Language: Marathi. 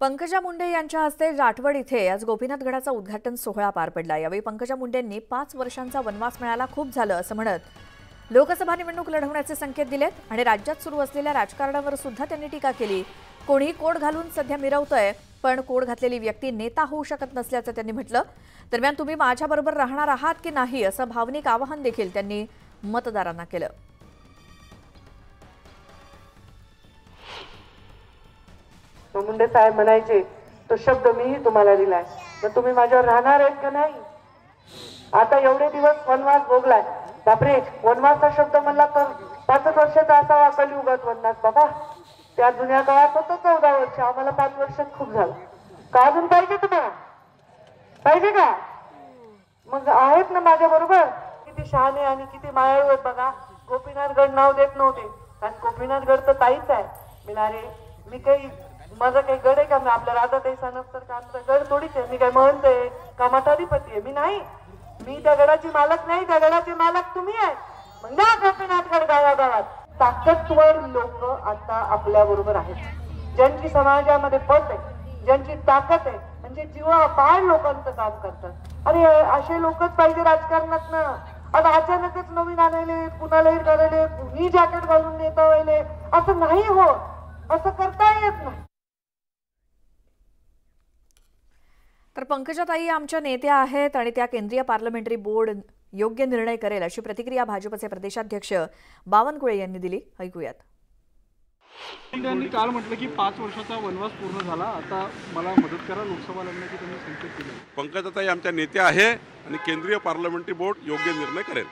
पंकजा मुंडे यांच्या हस्ते राठवड इथे आज गोपीनाथगडाचा उद्घाटन सोहळा पार पडला। यावेळी पंकजा मुंडेंनी 5 वर्षांचा वनवास मिळाला खूप झालं असं म्हणत लोकसभा निवडणूक लढवण्याचे संकेत दिलेत आणि राज्यात सुरू असलेल्या राजकारणावर सुद्धा त्यांनी टीका केली। कोणी कोड घालून सध्या मिरवतोय, पण कोड घातलेली व्यक्ती नेता होऊ शकत नसल्याचं त्यांनी म्हटलं। दरम्यान तुम्ही माझ्याबरोबर राहणार आहात की नाही असं भावनिक आवाहन देखील त्यांनी मतदारांना केलं। मुंडे साहेब म्हणायचे तो शब्द मीही तुम्हाला दिलाय, तर तुम्ही माझ्यावर राहणार आहेत का नाही? आता एवढे दिवस वनवास भोगलाय, बापरे वनवासचा शब्द म्हणला तर 5 वर्षाचा असावा कलियुगात वनवास बाबा। त्या जुन्या काळात होतं 14 वर्ष, आम्हाला 5 वर्षात खूप झालं का? अजून पाहिजे तुम्हाला? पाहिजे का? मग आहेत ना माझ्या बरोबर? किती शहाणे आणि किती मायाळू आहेत बघा। गोपीनाथगड नाव देत नव्हते, कारण गोपीनाथगड तर ताईच आहे मिळाले। मी काही माझा काही गड आहे का? मी आपल्या राधाताई सानप तर का आमचा गड थोडीच आहे? मी काय महंत आहे का मठाधिपती आहे? मी नाही, मी त्या गडाची मालक नाही, त्या गडाचे मालक तुम्ही आहे। मग ना गोपीनाथगड गावागावात ताकदवर लोक आता आपल्या बरोबर आहेत, ज्यांची समाजामध्ये पत आहे, ज्यांची ताकद आहे, म्हणजे जीवापाड लोकांचं काम करतात। अरे असे लोकच पाहिजे राजकारणात ना। आता अचानकच नवीन आलेले, कुणाला करायले, कुणी जॅकेट घालून नेता वयले, असं नाही हो, असं करता येत नाही। तर पंकजाताई आमच्या नेत्या आहेत आणि त्या केंद्रीय पार्लमेंटरी बोर्ड योग्य निर्णय करेल अशी प्रतिक्रिया भाजपचे प्रदेशाध्यक्ष बावनकुळे यांनी दिली। ऐकूयात। त्यांनी काल म्हटलं की 5 वर्षाचा वनवास पूर्ण झाला, आता मला मदत करा लोकसभा लढण्याची त्यांनी संकेत दिले। पंकजाताई आमच्या नेत्या आहे आणि केंद्रीय पार्लमेंटरी बोर्ड योग्य निर्णय करेल।